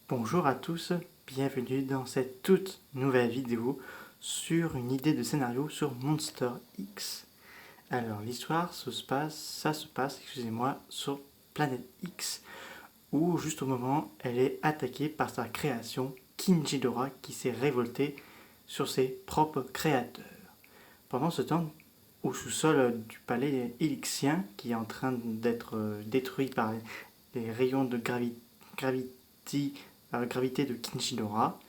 Bonjour à tous, bienvenue dans cette toute nouvelle vidéo sur une idée de scénario sur Monster X. Alors l'histoire se passe, sur Planète X, où juste au moment elle est attaquée par sa création, Kinjidora, qui s'est révolté sur ses propres créateurs. Pendant ce temps, au sous-sol du palais Elixien, qui est en train d'être détruit par les rayons de gravité de Kinjidora,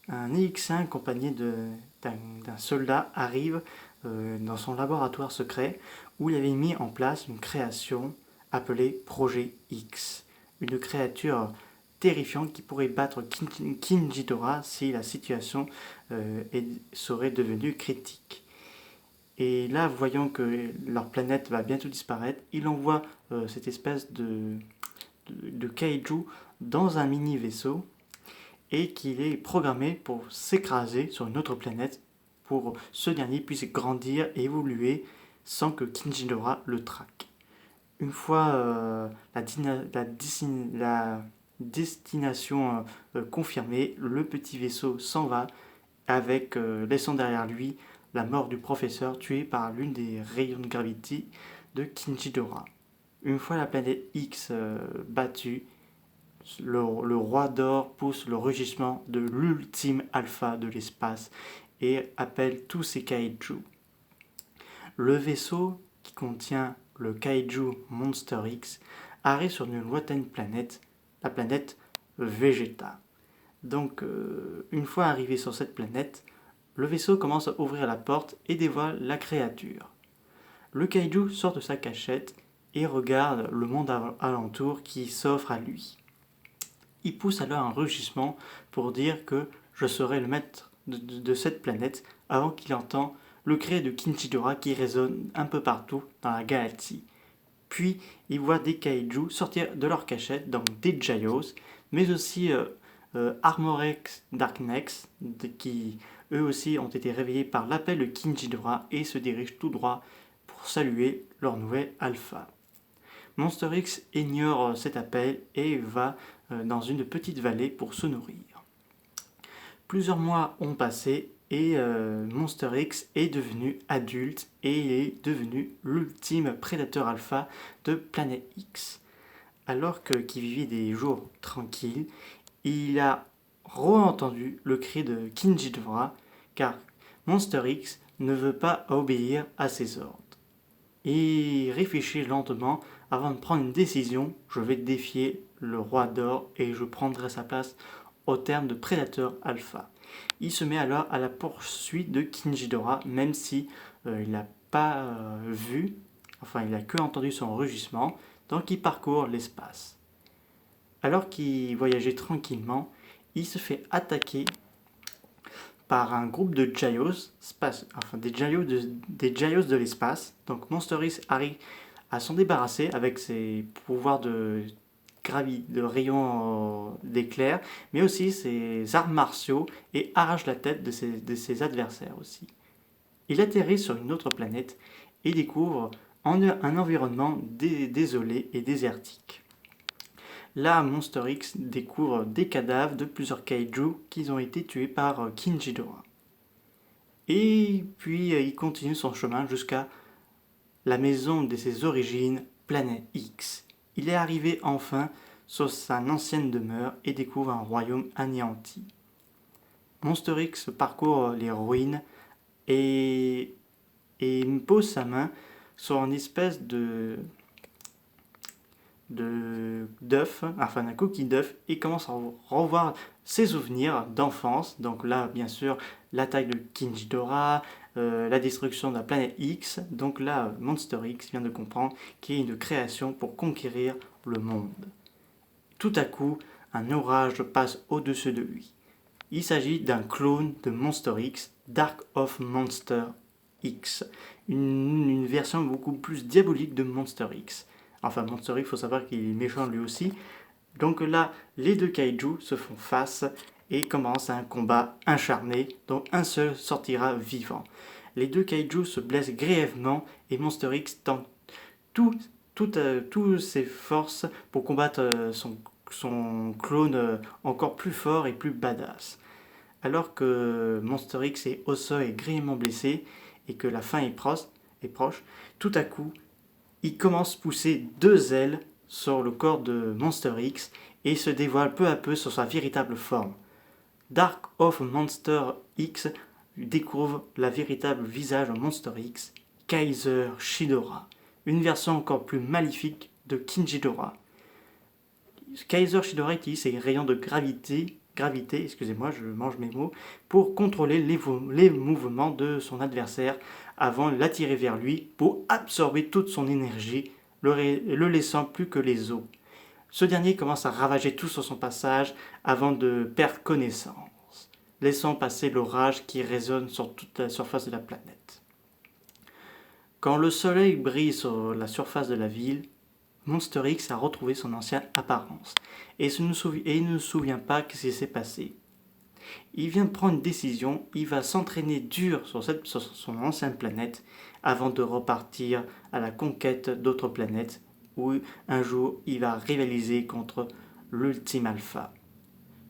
un Elixien accompagné d'un soldat arrive dans son laboratoire secret où il avait mis en place une création appelée Projet X. Une créature terrifiante qui pourrait battre Kinjidora si la situation serait devenue critique. Et là, voyant que leur planète va bientôt disparaître, il envoie cette espèce de kaiju dans un mini vaisseau et qu'il est programmé pour s'écraser sur une autre planète pour ce dernier puisse grandir et évoluer sans que Kinjidora le traque. Une fois la destination confirmée, le petit vaisseau s'en va avec laissant derrière lui la mort du professeur tué par l'une des rayons de gravité de Kinjidora. Une fois la planète X battue, le roi d'or pousse le rugissement de l'ultime alpha de l'espace et appelle tous ses kaiju. Le vaisseau qui contient le kaiju Monster X arrive sur une lointaine planète, la planète Vegeta. Donc, une fois arrivé sur cette planète, le vaisseau commence à ouvrir la porte et dévoile la créature. Le kaiju sort de sa cachette et regarde le monde alentour qui s'offre à lui. Il pousse alors un rugissement pour dire que je serai le maître de cette planète avant qu'il entende le cri de Kinjidora qui résonne un peu partout dans la galaxie. Puis il voit des kaiju sortir de leur cachette, donc des Gios, mais aussi Armorex Darknex, qui eux aussi ont été réveillés par l'appel de Kinjidora et se dirigent tout droit pour saluer leur nouvel alpha. Monster X ignore cet appel et va dans une petite vallée pour se nourrir. Plusieurs mois ont passé et Monster X est devenu adulte et il est devenu l'ultime prédateur alpha de Planète X. Alors qu'il vivait des jours tranquilles, il a re-entendu le cri de Kinjidora car Monster X ne veut pas obéir à ses ordres. Il réfléchit lentement avant de prendre une décision. Je vais défier le roi d'or et je prendrai sa place au terme de prédateur alpha. Il se met alors à la poursuite de Kinjidora, même si il n'a pas vu, enfin il n'a que entendu son rugissement, donc il parcourt l'espace. Alors qu'il voyageait tranquillement, il se fait attaquer par un groupe de Gios, des Gios de l'espace. Donc Monster X arrive à s'en débarrasser avec ses pouvoirs de rayons d'éclair, mais aussi ses arts martiaux et arrache la tête de ses adversaires aussi. Il atterrit sur une autre planète et découvre un environnement désolé et désertique. Là, Monster X découvre des cadavres de plusieurs kaiju qui ont été tués par Kinjidora. Et puis il continue son chemin jusqu'à la maison de ses origines, Planète X. Il est arrivé enfin sur sa ancienne demeure et découvre un royaume anéanti. Monster X parcourt les ruines et pose sa main sur une espèce d'un cookie d'œuf et commence à revoir ses souvenirs d'enfance. Donc là, bien sûr, l'attaque de Kinjidora, la destruction de la planète X. Donc là, Monster X vient de comprendre qu'il y a une création pour conquérir le monde. Tout à coup, un orage passe au-dessus de lui. Il s'agit d'un clone de Monster X, Dark of Monster X, une version beaucoup plus diabolique de Monster X. Enfin, Monster X, il faut savoir qu'il est méchant lui aussi. Donc là, les deux kaiju se font face et commencent un combat acharné dont un seul sortira vivant. Les deux kaiju se blessent grièvement et Monster X tente toutes ses forces pour combattre son clone encore plus fort et plus badass. Alors que Monster X est au sol et grièvement blessé et que la fin est proche, tout à coup, il commence à pousser 2 ailes sur le corps de Monster X et se dévoile peu à peu sur sa véritable forme. Dark of Monster X découvre la véritable visage de Monster X, Kaiser Shidora, une version encore plus maléfique de King Ghidorah. Kaiser Shidora utilise ses rayons de gravité, excusez-moi, je mange mes mots, pour contrôler les mouvements de son adversaire avant de l'attirer vers lui pour absorber toute son énergie, le laissant plus que les os. Ce dernier commence à ravager tout sur son passage avant de perdre connaissance, laissant passer l'orage qui résonne sur toute la surface de la planète. Quand le soleil brille sur la surface de la ville, Monster X a retrouvé son ancienne apparence et il ne se souvient pas ce qui s'est passé. Il vient de prendre une décision, il va s'entraîner dur sur son ancienne planète avant de repartir à la conquête d'autres planètes où un jour il va rivaliser contre l'Ultime Alpha.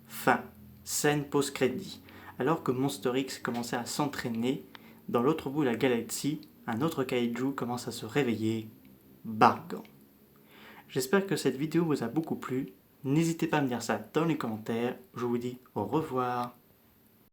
Fin. Scène post-crédit. Alors que Monster X commençait à s'entraîner, dans l'autre bout de la galaxie, un autre kaiju commence à se réveiller, Bargan. J'espère que cette vidéo vous a beaucoup plu. N'hésitez pas à me dire ça dans les commentaires. Je vous dis au revoir.